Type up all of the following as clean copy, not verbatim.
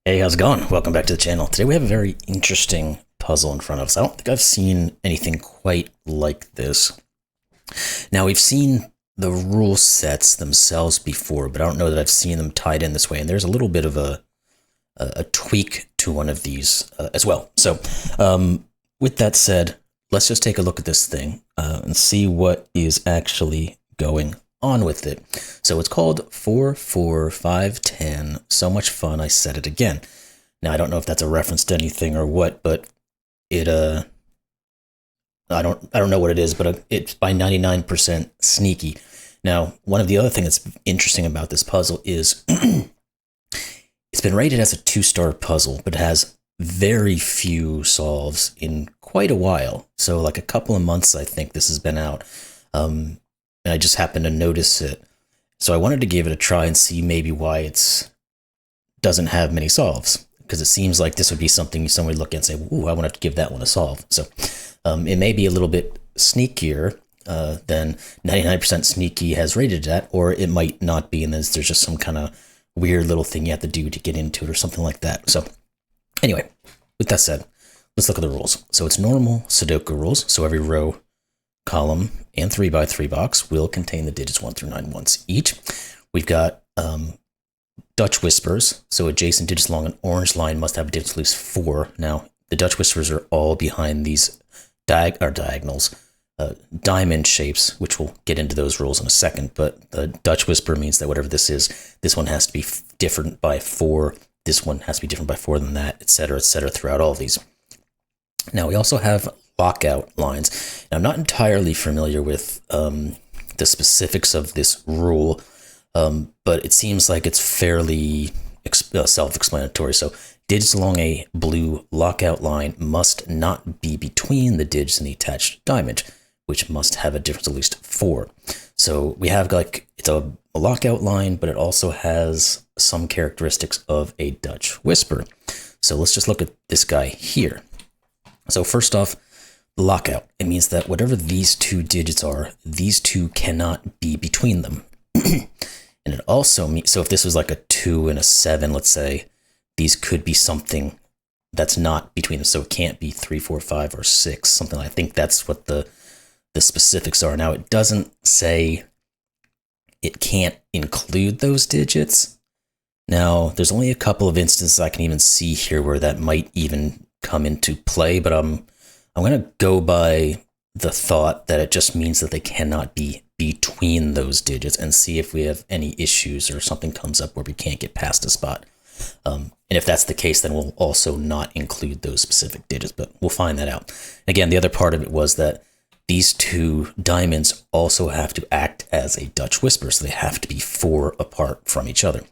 Hey, how's it going? Welcome back to the channel. Today we have a very interesting puzzle in front of us. I don't think I've seen anything quite like this. Now, we've seen the rule sets themselves before, but I don't know that I've seen them tied in this way. And there's a little bit of a tweak to one of these as well. So with that said, let's just take a look at this thing and see what is actually going on with it. So it's called 4, 4, 5, 10. So much fun, I said it again. Now, I don't know if that's a reference to anything or what, but it I don't know what it is, but it's by 99% sneaky. Now, one of the other things that's interesting about this puzzle is it's been rated as a 2-star puzzle, but it has very few solves in quite a while. So like a couple of months, I think this has been out. And I just happened to notice it. So I wanted to give it a try and see maybe why it doesn't have many solves. Because it seems like this would be something somebody look at and say, ooh, I want to give that one a solve. So it may be a little bit sneakier than 99% sneaky has rated at, or it might not be, and there's just some kind of weird little thing you have to do to get into it or something like that. So anyway, with that said, let's look at the rules. So it's normal Sudoku rules. So every row, column, and 3x3 box will contain the digits 1 through 9 once each. We've got Dutch whispers. So adjacent digits along an orange line must have digits at least 4. Now, the Dutch whispers are all behind these diagonals, diamond shapes, which we'll get into those rules in a second. But the Dutch whisper means that whatever this is, this one has to be different by 4. This one has to be different by 4 than that, etc., throughout all of these. Now, we also have lockout lines. Now, I'm not entirely familiar with the specifics of this rule, but it seems like it's fairly self-explanatory. So digits along a blue lockout line must not be between the digits in the attached diamond, which must have a difference of at least 4. So we have like, it's a lockout line, but it also has some characteristics of a Dutch whisper. So let's just look at this guy here. So first off, lockout. It means that whatever these two digits are, these two cannot be between them. And it also means, so if this was like a 2 and a 7, let's say, these could be something that's not between them. So it can't be 3, 4, 5, or 6, something. I think that's what the specifics are. Now, it doesn't say it can't include those digits. Now, there's only a couple of instances I can even see here where that might even come into play, but I'm going to go by the thought that it just means that they cannot be between those digits and see if we have any issues or something comes up where we can't get past a spot. And if that's the case, then we'll also not include those specific digits, but we'll find that out. Again, the other part of it was that these two diamonds also have to act as a Dutch whisper, so they have to be 4 apart from each other.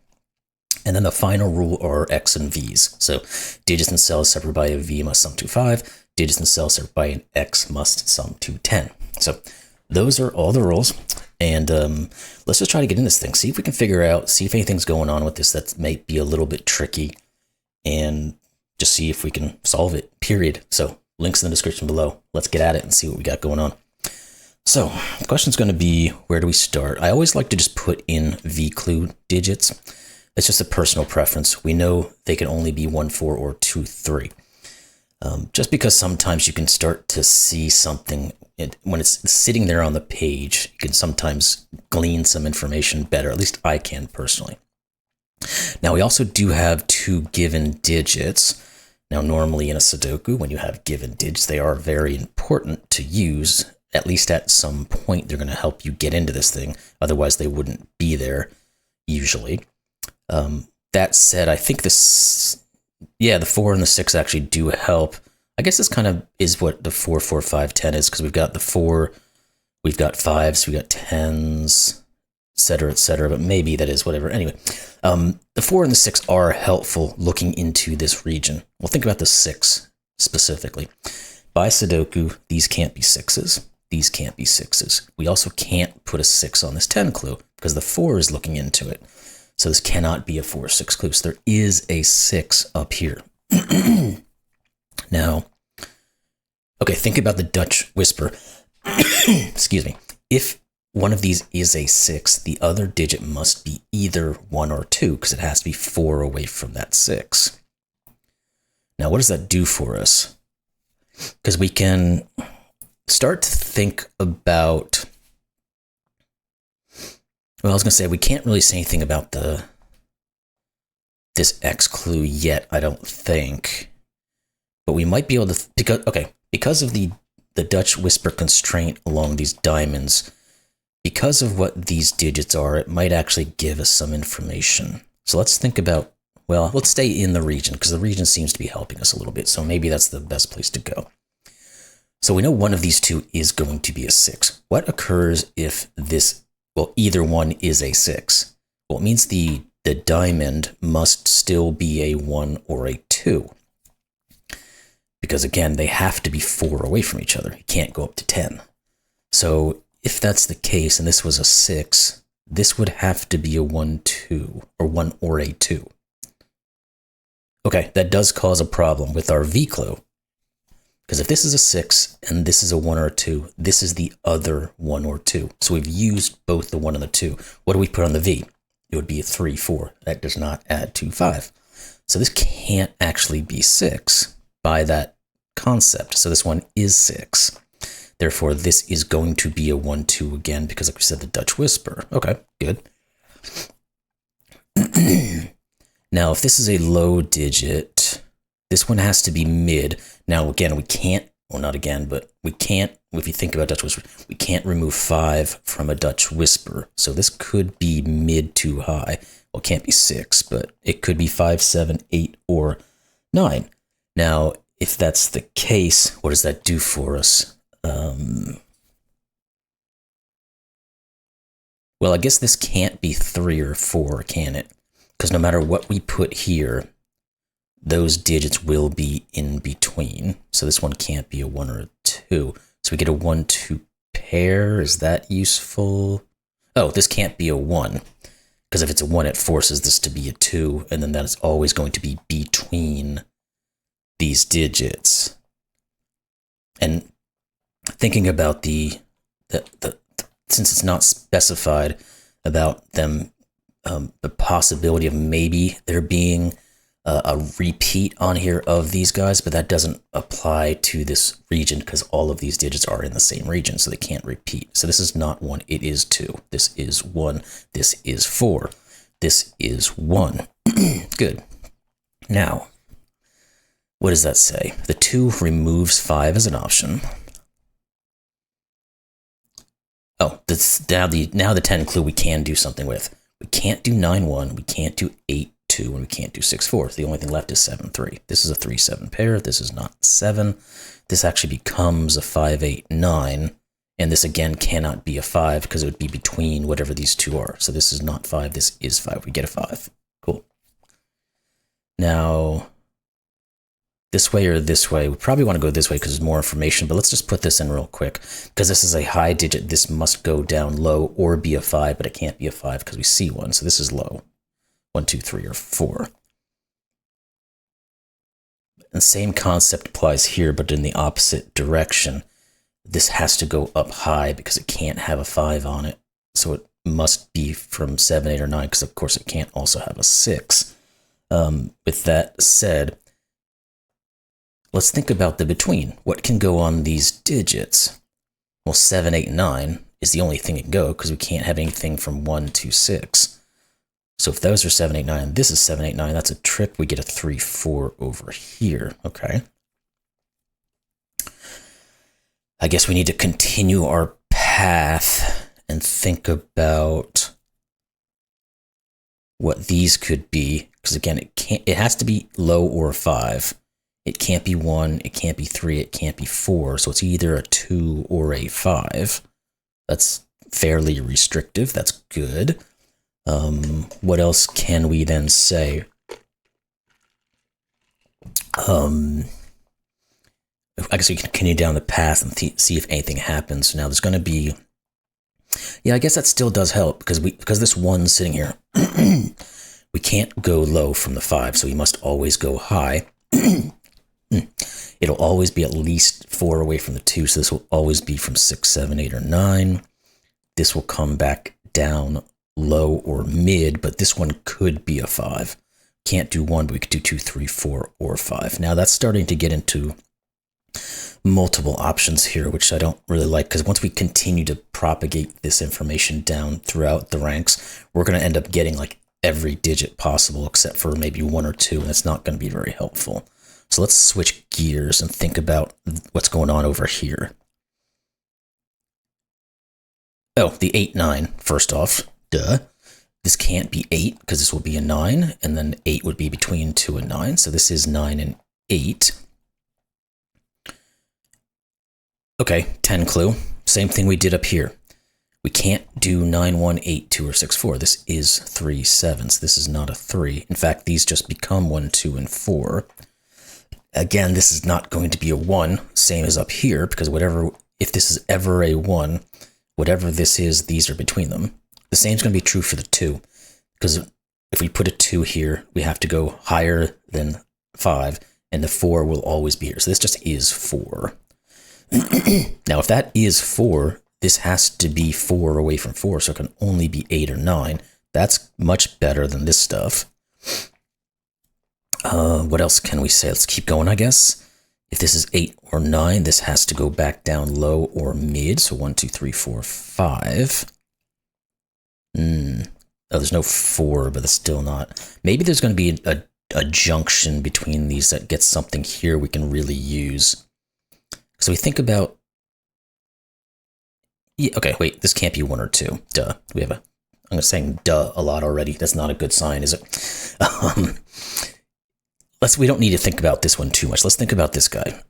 And then the final rule are X and V's. So digits and cells separated by a V must sum to 5. Digits and cells separated by an X must sum to 10. So those are all the rules. And let's just try to get in this thing. See if we can figure out, see if anything's going on with this that may be a little bit tricky. And just see if we can solve it, period. So links in the description below. Let's get at it and see what we got going on. So the question's going to be, where do we start? I always like to just put in V-clue digits. It's just a personal preference. We know they can only be 1, 4, or 2, 3. Just because sometimes you can start to see something when it's sitting there on the page, you can sometimes glean some information better. At least I can personally. Now, we also do have 2 given digits. Now, normally in a Sudoku, when you have given digits, they are very important to use. At least at some point, they're going to help you get into this thing. Otherwise, they wouldn't be there usually. That said, I think the 4 and the 6 actually do help. I guess this kind of is what the 4, 4, 5, 10 is, because we've got the 4, we've got 5s, we've got 10s, etc., but maybe that is whatever. Anyway, the 4 and the 6 are helpful looking into this region. Well, think about the 6 specifically. By Sudoku, these can't be 6s. These can't be 6s. We also can't put a 6 on this 10 clue because the 4 is looking into it. So this cannot be a 4 or 6 clue. So there is a 6 up here. Now, okay, think about the Dutch whisper. Excuse me. If one of these is a 6, the other digit must be either 1 or 2 because it has to be 4 away from that 6. Now, what does that do for us? Because we can start to think about, well, I was going to say, we can't really say anything about this X clue yet, I don't think. But we might be able to, because of the Dutch whisper constraint along these diamonds, because of what these digits are, it might actually give us some information. So let's think about, well, let's stay in the region, because the region seems to be helping us a little bit, so maybe that's the best place to go. So we know one of these two is going to be a 6. What occurs if this, well, either one is a 6? Well, it means the diamond must still be a 1 or a 2. Because again, they have to be 4 away from each other. You can't go up to 10. So if that's the case, and this was a 6, this would have to be a 1, 2, or 1 or a 2. Okay, that does cause a problem with our V clue. Because if this is a 6 and this is a 1 or a 2, this is the other 1 or 2. So we've used both the 1 and the 2. What do we put on the V? It would be a 3, 4. That does not add to 5. So this can't actually be 6 by that concept. So this one is 6. Therefore, this is going to be a 1, 2 again, because like we said, the Dutch whisper. Okay, good. Now, if this is a low digit, this one has to be mid. Now, again, we can't, well, not again, but we can't, if you think about Dutch whisper, we can't remove 5 from a Dutch whisper. So this could be mid to high. Well, it can't be 6, but it could be 5, 7, 8, or 9. Now, if that's the case, what does that do for us? Well, I guess this can't be 3 or 4, can it? Because no matter what we put here, those digits will be in between. So this one can't be a 1 or a 2. So we get a 1, 2 pair. Is that useful? Oh, this can't be a 1. Because if it's a 1, it forces this to be a 2. And then that is always going to be between these digits. And thinking about the since it's not specified about them, the possibility of maybe there being a repeat on here of these guys, but that doesn't apply to this region because all of these digits are in the same region, so they can't repeat. So this is not 1, it is 2. This is 1, this is 4. This is 1. Good. Now, what does that say? The 2 removes 5 as an option. Oh, that's now the 10 clue we can do something with. We can't do 9, 1, we can't do 8, 2, and we can't do 6, 4. The only thing left is 7, 3. This is a 3, 7 pair. This is not 7. This actually becomes a 5, 8, 9. And this again cannot be a 5 because it would be between whatever these two are. So this is not 5, this is 5. We get a 5. Cool. Now, this way or this way, we probably want to go this way because there's more information, but let's just put this in real quick. Because this is a high digit, this must go down low or be a 5, but it can't be a 5 because we see 1. So this is low. 1, 2, 3, or 4. And same concept applies here, but in the opposite direction. This has to go up high because it can't have a 5 on it. So it must be from 7, 8, or 9, because of course it can't also have a 6. With that said, let's think about the between. What can go on these digits? Well, 7, 8, 9 is the only thing that can go because we can't have anything from 1 to 6. So if those are 7, 8, 9, and this is 7, 8, 9, that's a trick. We get a 3, 4 over here. Okay. I guess we need to continue our path and think about what these could be. Because again, it has to be low or a 5. It can't be 1, it can't be 3, it can't be 4. So it's either a 2 or a 5. That's fairly restrictive. That's good. What else can we then say? I guess we can continue down the path and see if anything happens. Now there's going to be, yeah, I guess that still does help because this 1's sitting here. We can't go low from the 5, so we must always go high. It'll always be at least 4 away from the 2, so this will always be from 6, 7, 8, or 9. This will come back down low or mid, but this one could be a 5. Can't do 1, but we could do 2, 3, 4, or 5. Now that's starting to get into multiple options here, which I don't really like, because once we continue to propagate this information down throughout the ranks, we're going to end up getting like every digit possible except for maybe 1 or 2, and it's not going to be very helpful. So let's switch gears and think about what's going on over here. Oh, the 8, 9, first off, duh. This can't be 8 because this will be a 9, and then 8 would be between 2 and 9, so this is 9 and 8. Okay, 10 clue. Same thing we did up here. We can't do 9, 1, 8, 2, or 6, 4. This is 3, 7. So this is not a 3. In fact, these just become 1, 2, and 4. Again, this is not going to be a 1, same as up here, because if this is ever a 1, whatever this is, these are between them. The same is going to be true for the 2, because if we put a 2 here, we have to go higher than 5, and the 4 will always be here. So this just is 4. Now, if that is 4, this has to be 4 away from 4, so it can only be 8 or 9. That's much better than this stuff. What else can we say? Let's keep going, I guess. If this is 8 or 9, this has to go back down low or mid, so 1, 2, 3, 4, 5. Oh, there's no 4, but it's still not. Maybe there's going to be a junction between these that gets something here we can really use. So we think about, yeah, okay, wait, this can't be 1 or 2. Duh. I'm saying duh a lot already. That's not a good sign, is it? We don't need to think about this one too much. Let's think about this guy.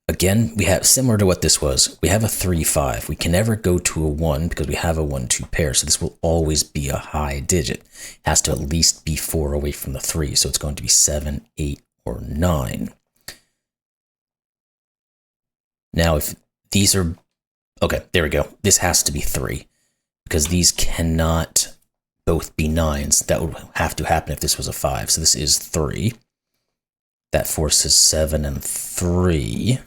Again, we have, similar to what this was, we have a 3, 5. We can never go to a 1 because we have a 1, 2 pair. So this will always be a high digit. It has to at least be 4 away from the 3. So it's going to be 7, 8, or 9. Now, if these are, okay, there we go. This has to be 3 because these cannot both be 9s. That would have to happen if this was a 5. So this is 3. That forces 7 and 3.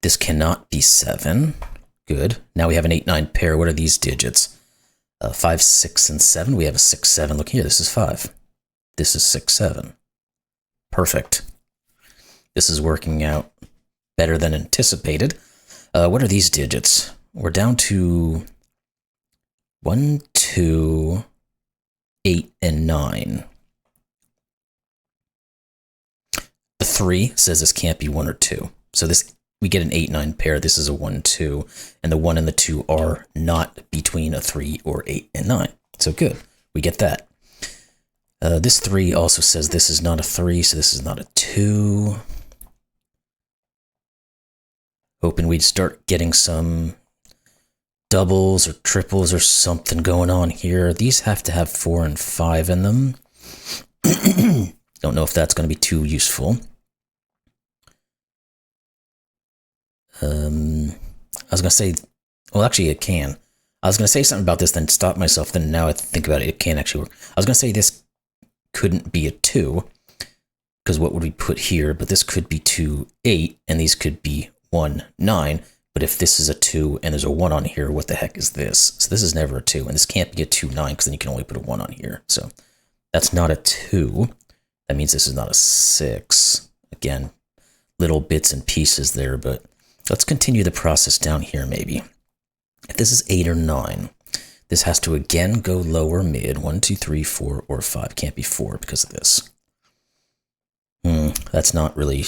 This cannot be 7. Good. Now we have an 8, 9 pair. What are these digits? 5, 6, and 7. We have a 6, 7. Look here. This is 5. This is 6, 7. Perfect. This is working out better than anticipated. What are these digits? We're down to 1, 2, 8, and 9. The 3 says this can't be 1 or 2. So this, we get an 8, 9 pair. This is a 1, 2. And the 1 and the 2 are not between a 3 or 8 and 9. So good. We get that. This 3 also says this is not a 3, so this is not a 2. Hoping we'd start getting some doubles or triples or something going on here. These have to have 4 and 5 in them. Don't know if that's going to be too useful. I was going to say, well, actually it can. I was going to say something about this, then stop myself, then now I think about it, it can actually work. I was going to say this couldn't be a 2, because what would we put here? But this could be 2, 8, and these could be 1, 9. But if this is a 2 and there's a 1 on here, what the heck is this? So this is never a 2, and this can't be a 2, 9, because then you can only put a 1 on here. So that's not a 2. That means this is not a 6. Again, little bits and pieces there, but let's continue the process down here maybe. If this is 8 or 9, this has to again go lower mid. 1, 2, 3, 4, or 5. Can't be 4 because of this. That's not really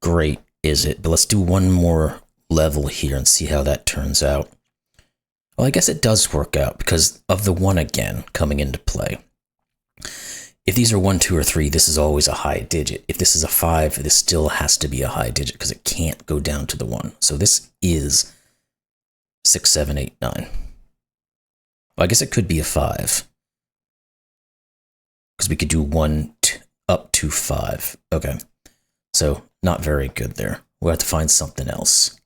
great, is it? But let's do one more level here and see how that turns out. Well, I guess it does work out because of the 1 again coming into play. If these are 1, 2, or 3, this is always a high digit. If this is a 5, this still has to be a high digit because it can't go down to the 1. So this is 6, 7, 8, 9. Well, I guess it could be a 5. Because we could do 1 up to 5. Okay. So not very good there. We'll have to find something else.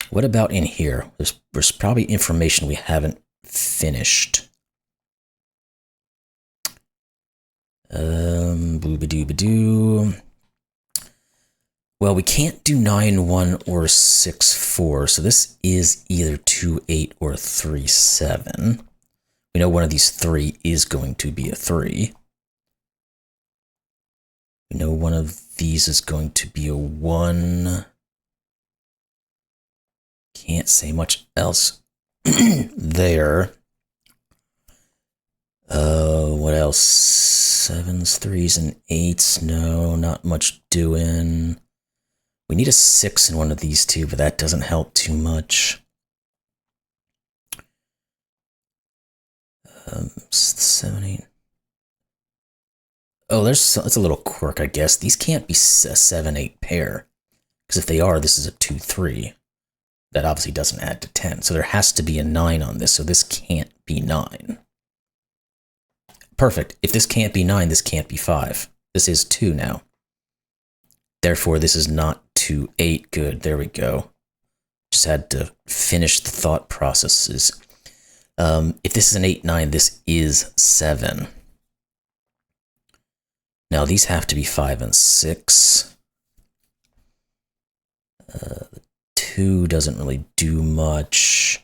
What about in here? There's probably information we haven't finished. Boobadoo-badoo. Well, we can't do 9, 1, or 6, 4, so this is either 2, 8, or 3, 7. We know one of these three is going to be a 3. We know one of these is going to be a 1. Can't say much else there. What else? 7s, 3s, and 8s. No, not much doing. We need a 6 in one of these two, but that doesn't help too much. 7, 8. Oh, that's a little quirk, I guess. These can't be a 7, 8 pair. Because if they are, this is a 2, 3. That obviously doesn't add to 10. So there has to be a 9 on this, so this can't be 9. Perfect. If this can't be 9, this can't be 5. This is 2 now. Therefore, this is not 2, 8. Good, there we go. Just had to finish the thought processes. If this is an 8, 9, this is 7. Now, these have to be 5 and 6. 2 doesn't really do much.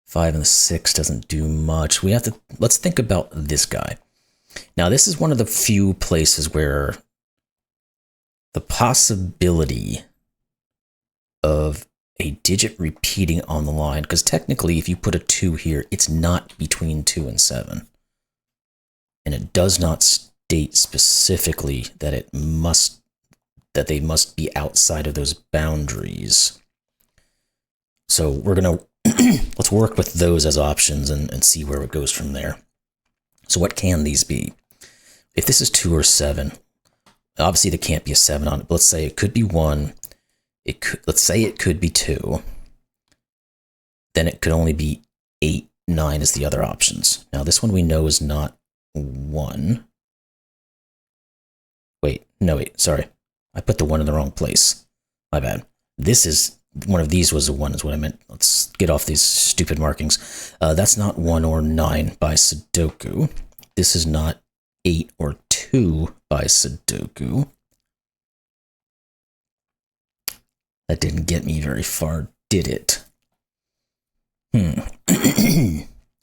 5 and 6 doesn't do much. We have to, let's think about this guy. Now, this is one of the few places where the possibility of a digit repeating on the line, because technically if you put a 2 here, it's not between 2 and 7. And it does not state specifically that they must be outside of those boundaries. So we're going to, let's work with those as options and see where it goes from there. So what can these be? If this is 2 or 7, obviously there can't be a 7 on it, but let's say it could be 1. Let's say it could be 2. Then it could only be 8, 9 as the other options. Now this one we know is not 1. Wait, sorry. I put the 1 in the wrong place. My bad. This is, one of these was a 1 is what I meant. Let's get off these stupid markings. That's not 1 or 9 by Sudoku. This is not 8 or 2 by Sudoku. That didn't get me very far, did it?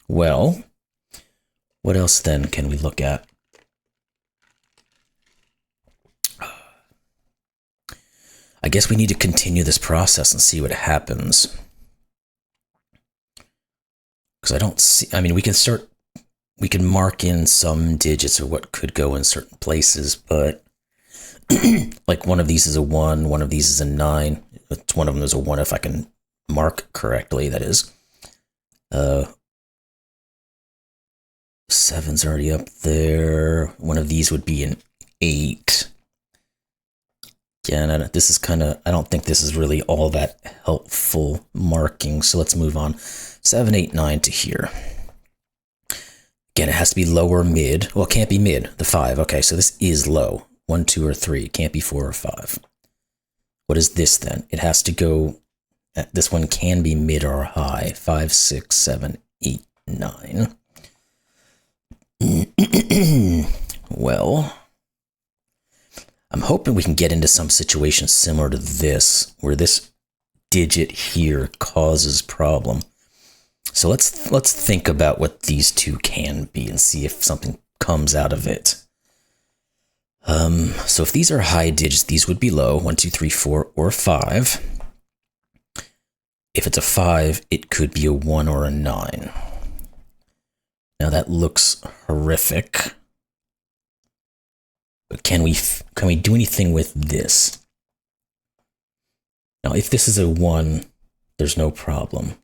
Well, what else then can we look at? I guess we need to continue this process and see what happens. Because I don't see, I mean, we can mark in some digits of what could go in certain places, but like one of these is a 1, one of these is a 9. One of them is a 1 if I can mark correctly, that is. 7's already up there. One of these would be an 8. Again, this is kind of, I don't think this is really all that helpful marking, so let's move on. 7, 8, 9 to here. Again, it has to be low or mid. Well, it can't be mid, the 5. Okay, so this is low. 1, 2, or 3. It can't be 4 or 5. What is this then? It has to go, this one can be mid or high. 5, 6, 7, 8, 9. Well, I'm hoping we can get into some situation similar to this, where this digit here causes problem. So let's think about what these two can be and see if something comes out of it. So if these are high digits, these would be low, 1, 2, 3, 4, or 5. If it's a 5, it could be a 1 or a 9. Now that looks horrific. But can we do anything with this? Now, if this is a 1, there's no problem.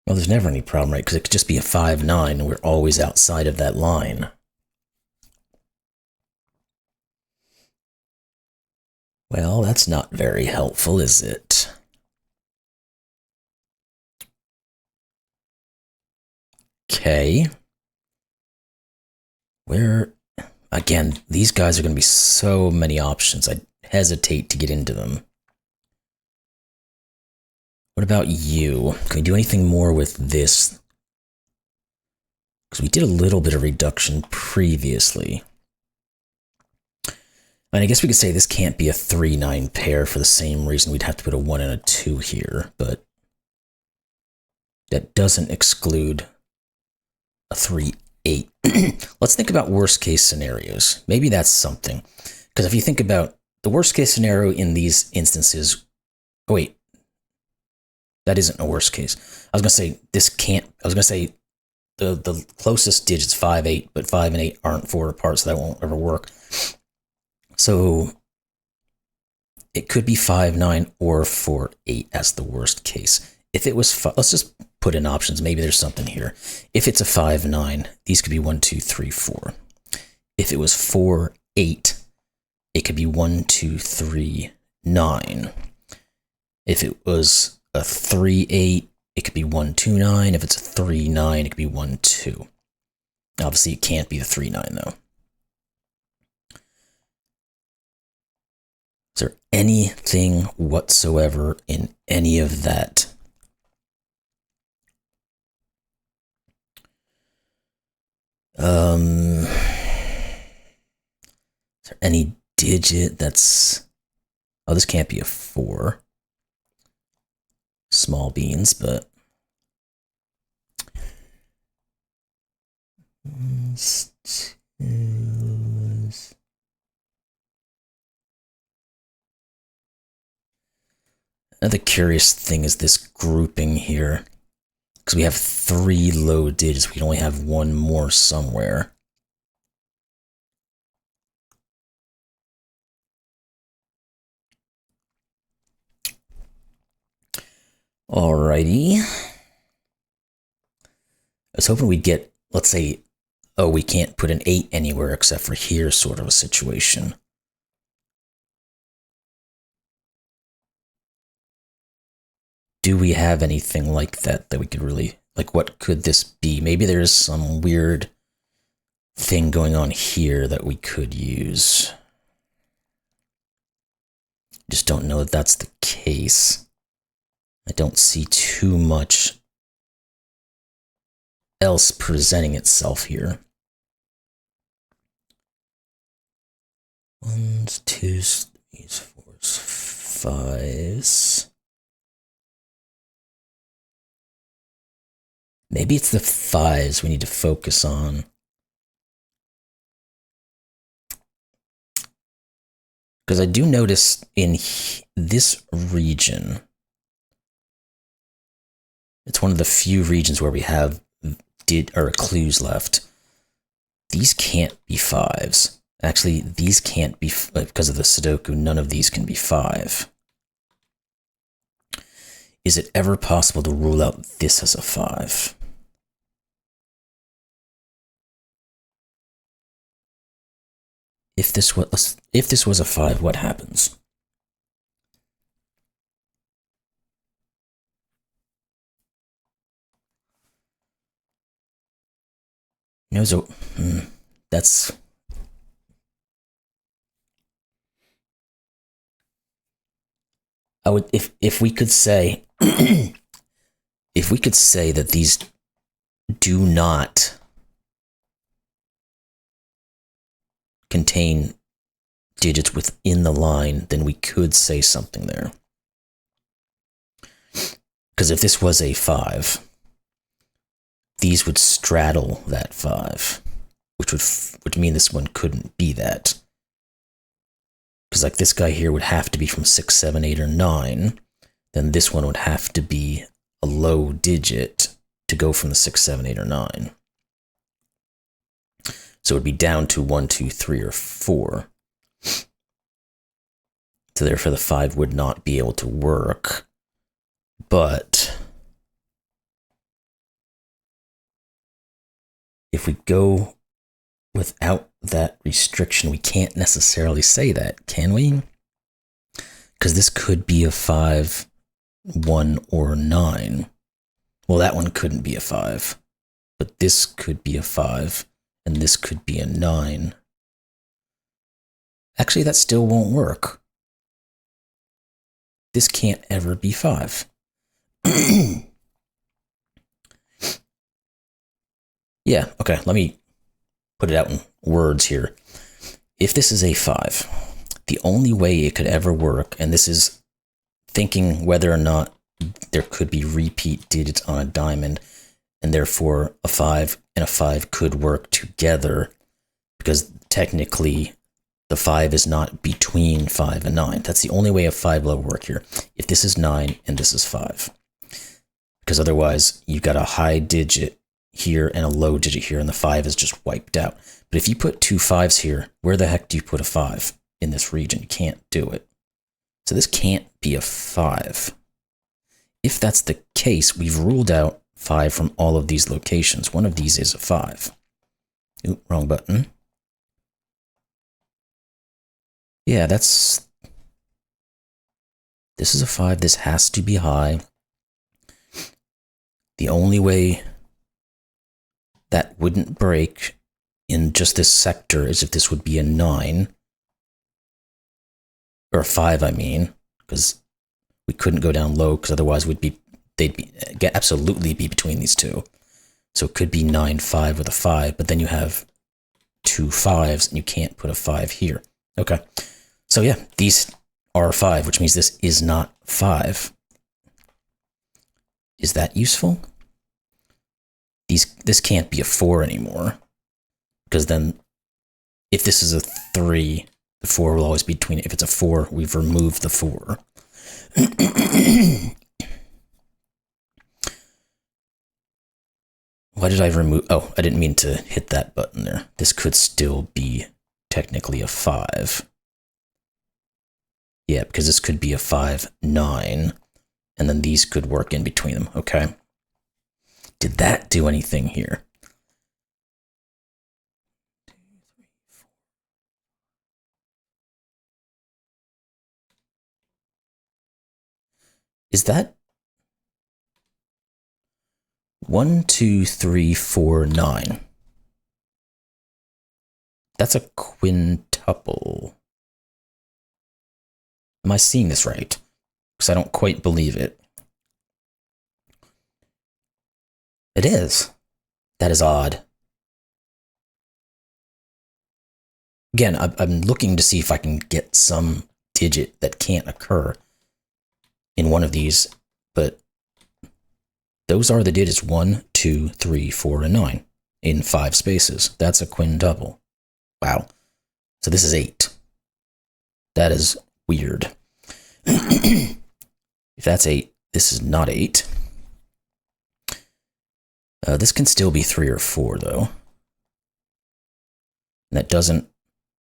Well, there's never any problem, right? Because it could just be a 5, 9, and we're always outside of that line. Well, that's not very helpful, is it? Okay. Again, these guys are going to be so many options. I hesitate to get into them. What about you? Can we do anything more with this? Because we did a little bit of reduction previously. And I guess we could say this can't be a 3-9 pair for the same reason we'd have to put a 1 and a 2 here, but that doesn't exclude a 3-8. Let's think about worst case scenarios. Maybe that's something. Because if you think about the worst case scenario in these instances, oh wait, that isn't a worst case. I was going to say this can't, I was going to say the closest digits 5, 8, but 5 and 8 aren't 4 apart, so that won't ever work. So it could be 5, 9 or 4, 8 as the worst case. If it was, let's just put in options. Maybe there's something here. If it's a 5, 9, these could be 1, 2, 3, 4. If it was 4, 8, it could be 1, 2, 3, 9. If it was a 3, 8, it could be 1, 2, 9. If it's a 3, 9, it could be 1, 2. Obviously, it can't be the 3, 9 though. Is there anything whatsoever in any of that? Is there any digit that's... Oh, this can't be a 4. Small beans, but... Another curious thing is this grouping here. Because we have 3 low digits, we can only have 1 more somewhere. Alrighty. I was hoping we'd get, let's say, oh, we can't put an 8 anywhere except for here sort of a situation. Do we have anything like that that we could really, like, what could this be? Maybe there's some weird thing going on here that we could use. Just don't know that that's the case. I don't see too much else presenting itself here. 1s, 2s, 3s, 4s, 5s. Maybe it's the 5s we need to focus on. Because I do notice in this region, it's one of the few regions where we have clues left. These can't be 5s. Actually, these can't be, because of the Sudoku, none of these can be 5. Is it ever possible to rule out this as a 5? If this was a 5, what happens? You know, so that's... I would, if we could say, if we could say that these do not contain digits within the line, then we could say something there. Because if this was a 5, these would straddle that 5, which would mean this one couldn't be that. Because like this guy here would have to be from 6, 7, 8, or 9. Then this one would have to be a low digit to go from the 6, 7, 8, or 9. So it would be down to 1, 2, 3, or 4. So therefore the 5 would not be able to work. But if we go without that restriction, we can't necessarily say that, can we? Because this could be a 5, 1, or 9. Well, that one couldn't be a 5. But this could be a 5, and this could be a 9. Actually, that still won't work. This can't ever be 5. Yeah, okay, let me put it out in words here. If this is a 5, the only way it could ever work, and this is thinking whether or not there could be repeat digits on a diamond, and therefore a 5 and a 5 could work together, because technically the 5 is not between 5 and 9. That's the only way a 5 will work here. If this is 9 and this is 5. Because otherwise, you've got a high digit here and a low digit here, and the 5 is just wiped out. But if you put two 5s here, where the heck do you put a 5 in this region? You can't do it. So this can't be a 5. If that's the case, we've ruled out 5 from all of these locations. One of these is a 5. Oop, wrong button. Yeah, this is a 5. This has to be high. The only way that wouldn't break in just this sector is if this would be a 9. Or a 5, I mean. Because we couldn't go down low, because otherwise they'd absolutely be between these two. So it could be 9, 5 with a 5, but then you have two 5s, and you can't put a 5 here. Okay. So yeah, these are 5, which means this is not 5. Is that useful? This can't be a 4 anymore, because then if this is a 3, the 4 will always be between it. If it's a 4, we've removed the 4. Why did I remove? Oh, I didn't mean to hit that button there. This could still be technically a 5. Yeah, because this could be a 5, 9, and then these could work in between them. Okay. Did that do anything here? Is that 1, 2, 3, 4, 9? That's a quintuple. Am I seeing this right? Because I don't quite believe it. It is. That is odd. Again, I'm looking to see if I can get some digit that can't occur in one of these, but those are the digits 1, 2, 3, 4, and 9 in 5 spaces. That's a quintuple. Wow. So this is 8. That is weird. If that's 8, this is not 8. This can still be 3 or 4, though. And that doesn't...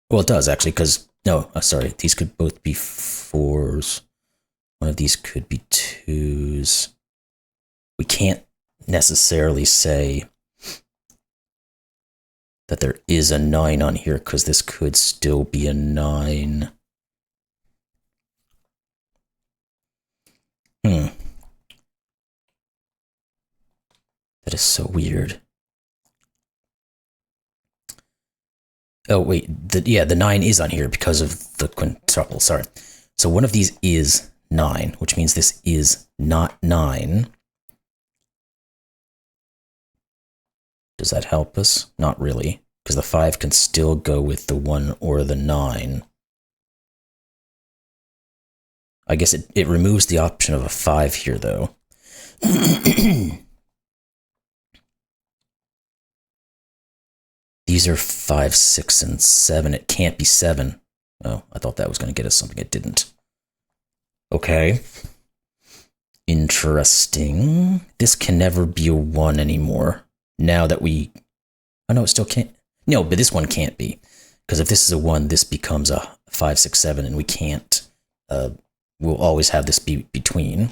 Well, it does, actually, because... No, sorry. These could both be 4s. One of these could be 2s. We can't necessarily say that there is a 9 on here, because this could still be a 9. That is so weird. Oh, wait. The 9 is on here because of the quintuple. Sorry. So one of these is 9, which means this is not 9. Does that help us? Not really, because the 5 can still go with the 1 or the 9. I guess it removes the option of a 5 here, though. These are 5, 6, and 7. It can't be 7. Oh, I thought that was going to get us something. It didn't. Okay. Interesting. This can never be a 1 anymore. Now that we... Oh, no, it still can't. No, but this one can't be. Because if this is a 1, this becomes a 5, 6, 7, and we can't... we'll always have this be between.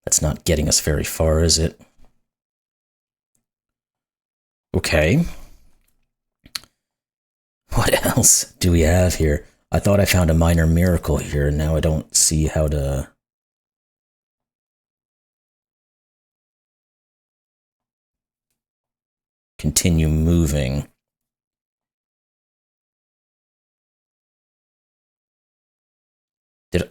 That's not getting us very far, is it? Okay. What else do we have here? I thought I found a minor miracle here, and now I don't see how to... continue moving. Did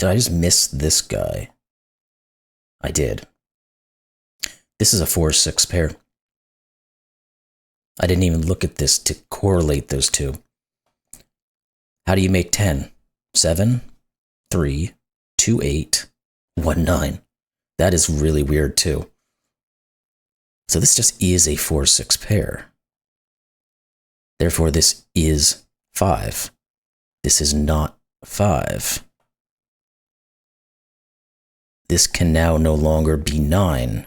I just miss this guy? I did. This is a 4, 6 pair. I didn't even look at this to correlate those two. How do you make 10? 7, 3, 2, 8, 1, 9. That is really weird too. So this just is a 4, 6 pair. Therefore, this is 5. This is not 5. This can now no longer be 9.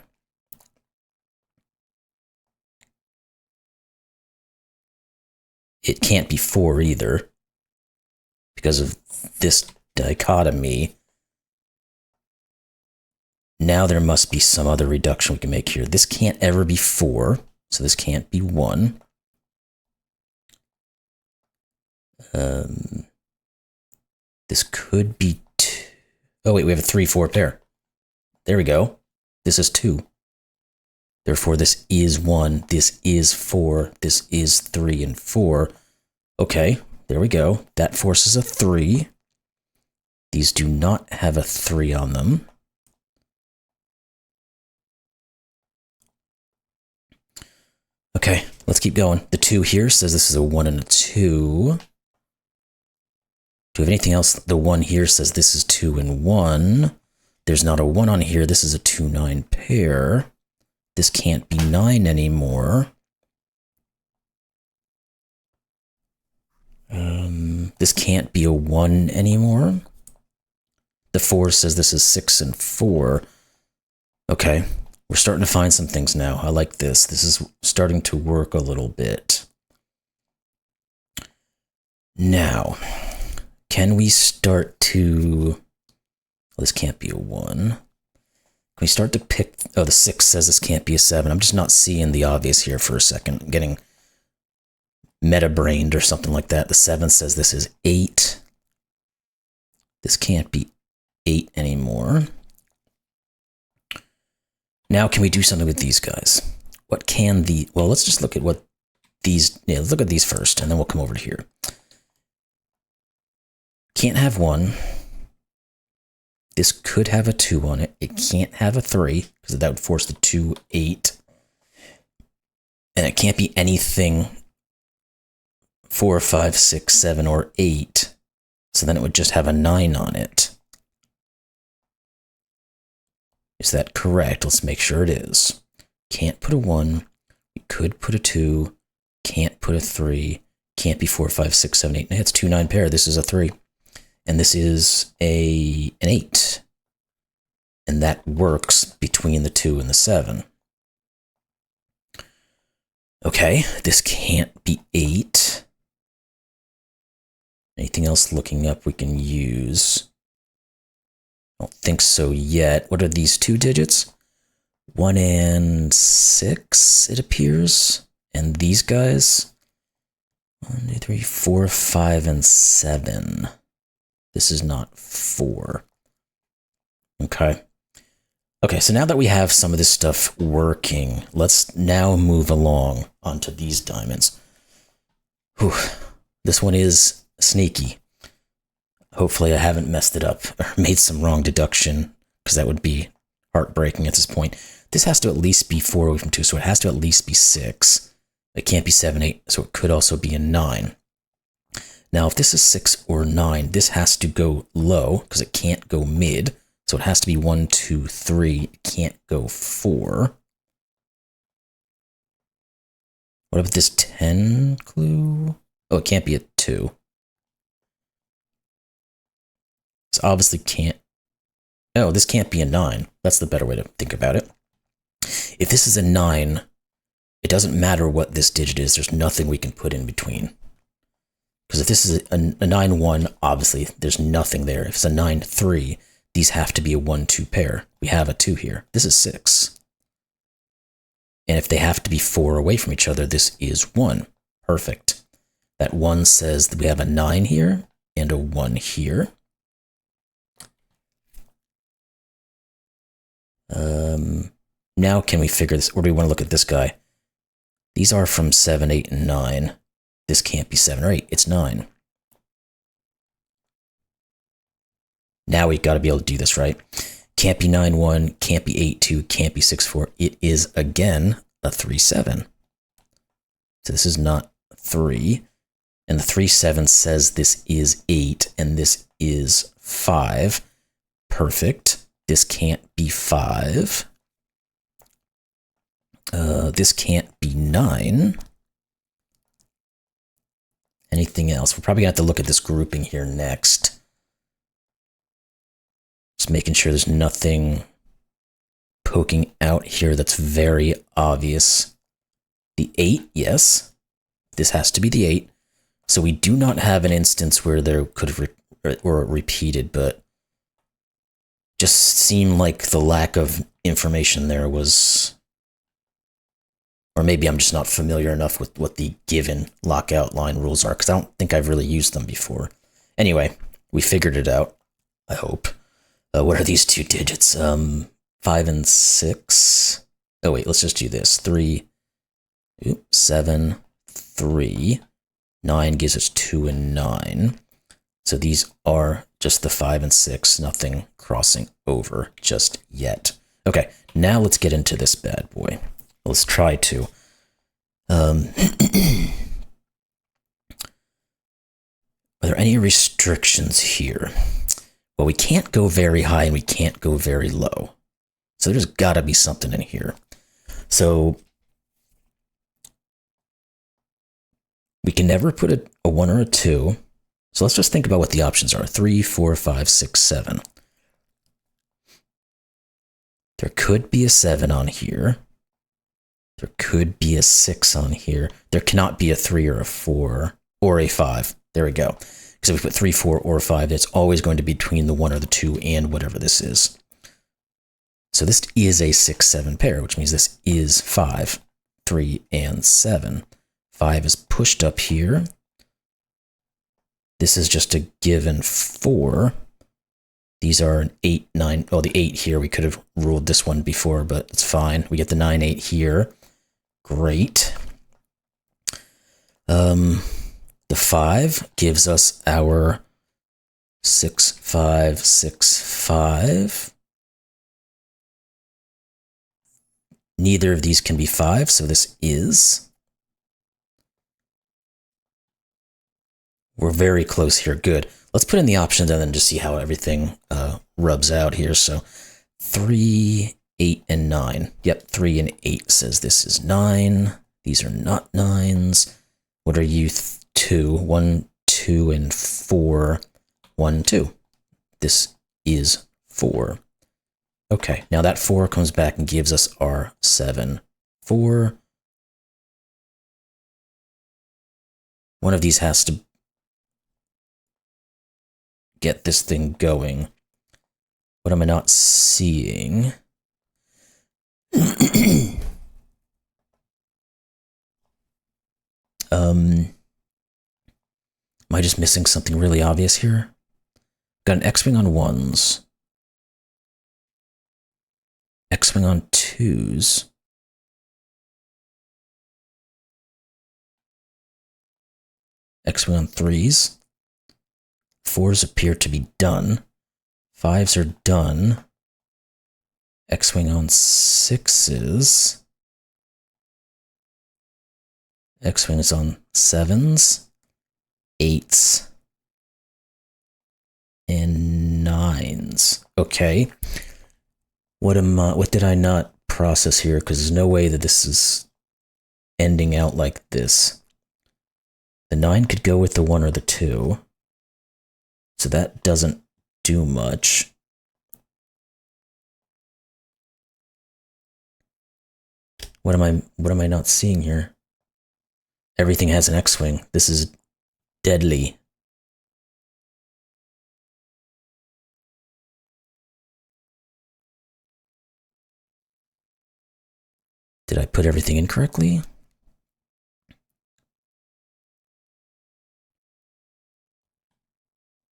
It can't be 4 either, because of this dichotomy. Now there must be some other reduction we can make here. This can't ever be 4, so this can't be 1. This could be 2. Oh wait, we have a 3, 4 pair. There we go. This is 2. Therefore, this is 1, this is 4, this is 3 and 4. Okay, there we go. That forces a 3. These do not have a 3 on them. Okay, let's keep going. The 2 here says this is a 1 and a 2. Do we have anything else? The 1 here says this is 2 and 1. There's not a 1 on here. This is a 2, 9 pair. This can't be 9 anymore. This can't be a 1 anymore. The 4 says this is 6 and 4. Okay, we're starting to find some things now. I like this. This is starting to work a little bit. Now, can we start to... Well, this can't be a 1. Can we start to pick... Oh, the 6 says this can't be a 7. I'm just not seeing the obvious here for a second. I'm getting meta-brained or something like that. The 7 says this is 8. This can't be 8 anymore. Now, can we do something with these guys? What can the... Well, let's just look at what these... Yeah, let's look at these first, and then we'll come over to here. Can't have 1. This could have a 2 on it. It can't have a 3, because that would force the 2, 8. And it can't be anything 4, 5, 6, 7, or 8. So then it would just have a 9 on it. Is that correct? Let's make sure it is. Can't put a 1. We could put a 2. Can't put a 3. Can't be 4, 5, 6, 7, 8. It's 2, 9 pair. This is a 3. And this is an 8. And that works between the 2 and the 7. Okay, this can't be 8. Anything else looking up we can use? I don't think so yet. What are these 2 digits? 1 and 6, it appears. And these guys? 1, 2, 3, 4, 5, and 7. This is not 4. Okay. Okay, so now that we have some of this stuff working, let's now move along onto these diamonds. Whew. This one is sneaky. Hopefully I haven't messed it up or made some wrong deduction, because that would be heartbreaking at this point. This has to at least be 4 away from 2, so it has to at least be 6. It can't be 7, 8, so it could also be a 9. Now, if this is 6 or 9, this has to go low, because it can't go mid. So it has to be 1, 2, 3. It can't go 4. What about this 10 clue? Oh, it can't be a 2. This obviously can't... Oh, this can't be a 9. That's the better way to think about it. If this is a 9, it doesn't matter what this digit is. There's nothing we can put in between. Because if this is a 9, 1, obviously there's nothing there. If it's a 9, 3, these have to be a 1, 2 pair. We have a 2 here. This is 6. And if they have to be 4 away from each other, this is 1. Perfect. That 1 says that we have a 9 here and a 1 here. Now can we figure this, or do we want to look at this guy? These are from 7, 8, and 9. This can't be 7 or 8, it's 9. Now we've got to be able to do this, right? Can't be 9, 1, can't be 8, 2, can't be 6, 4. It is, again, a 3, 7. So this is not 3. And the 3, 7 says this is 8, and this is 5. Perfect. This can't be 5. This can't be 9. Anything else? We're probably going to have to look at this grouping here next. Just making sure there's nothing poking out here that's very obvious. The 8, yes. This has to be the 8. So we do not have an instance where there could have or repeated, but just seemed like the lack of information there was, or maybe I'm just not familiar enough with what the given lockout line rules are, because I don't think I've really used them before. Anyway, we figured it out, I hope. What are these two digits? 5 and 6. Oh wait, let's just do this. 3, 7, 3. 9 gives us 2 and 9. So these are just the 5 and 6, nothing crossing over just yet. Okay, now let's get into this bad boy. Let's try to. Are there any restrictions here? Well, we can't go very high and we can't go very low. So there's got to be something in here. So we can never put a 1 or a 2. So let's just think about what the options are. 3, 4, 5, 6, 7. There could be a 7 on here. There could be a 6 on here. There cannot be a 3 or a 4 or a 5. There we go. Because if we put 3, 4, or 5, it's always going to be between the 1 or the 2 and whatever this is. So this is a 6, 7 pair, which means this is 5, 3, and 7. 5 is pushed up here. This is just a given 4. These are an 8, 9. Well, the 8 here, we could have ruled this one before, but it's fine. We get the 9, 8 here. Great. The 5 gives us our 6, 5, 6, 5. Neither of these can be 5, so this is. We're very close here. Good. Let's put in the options and then just see how everything rubs out here. So 3, 8, and 9. Yep, 3 and 8 says this is 9. These are not 9s. What are you? 2. 1, 2, and 4. 1, 2. This is 4. Okay, now that 4 comes back and gives us our 7, 4. One of these has to get this thing going. What am I not seeing? Am I just missing something really obvious here? Got an X-wing on 1s. X-wing on 2s. X-wing on 3s. 4s appear to be done. 5s are done. X-wing on 6s. X-wing is on 7s, 8s, and 9s. Okay. What did I not process here? Because there's no way that this is ending out like this. The 9 could go with the 1 or the 2. So that doesn't do much. What am I not seeing here? Everything has an X-wing. This is deadly. Did I put everything in correctly?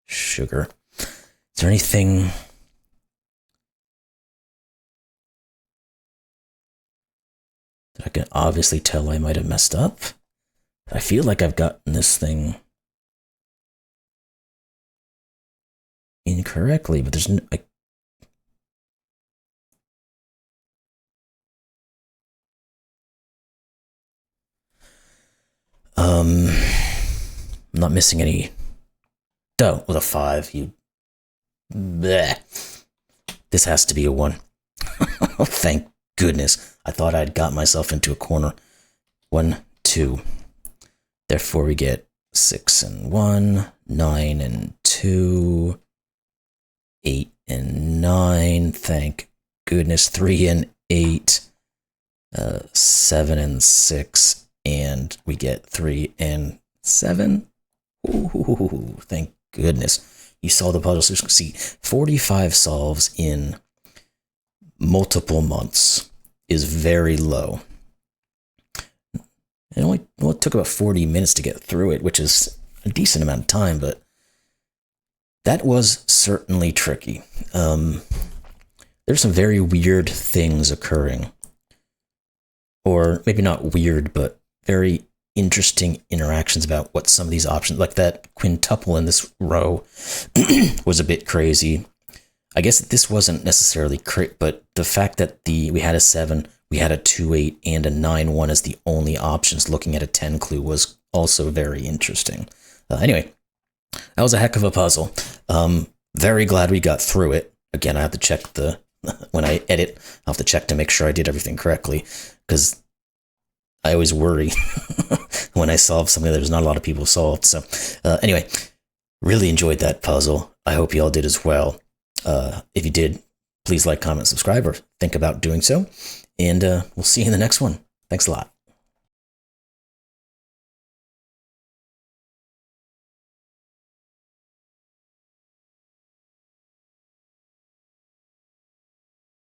Sugar. Is there anything that I can obviously tell I might have messed up? I feel like I've gotten this thing incorrectly, but there's no... I'm not missing any. Oh, with a 5, you. Bleh. This has to be a 1. Thank goodness. I thought I'd got myself into a corner. 1, 2. Therefore, we get 6 and 1, 9 and 2, 8 and 9. Thank goodness. 3 and 8, 7 and 6, and we get 3 and 7. Ooh, thank goodness. You saw the puzzle solution. See, 45 solves in multiple months is very low. It took about 40 minutes to get through it, which is a decent amount of time, but that was certainly tricky. There's some very weird things occurring. Or maybe not weird, but very interesting interactions about what some of these options, like that quintuple in this row, was a bit crazy. I guess this wasn't necessarily but the fact that we had a 7, we had a 2-8, and a 9-1 as the only options looking at a 10 clue was also very interesting. Anyway, that was a heck of a puzzle. Very glad we got through it. Again, I have to check when I edit, I'll have to check to make sure I did everything correctly, because I always worry when I solve something that there's not a lot of people solved. So anyway, really enjoyed that puzzle. I hope you all did as well. If you did, please like, comment, subscribe, or think about doing so. And we'll see you in the next one. Thanks a lot.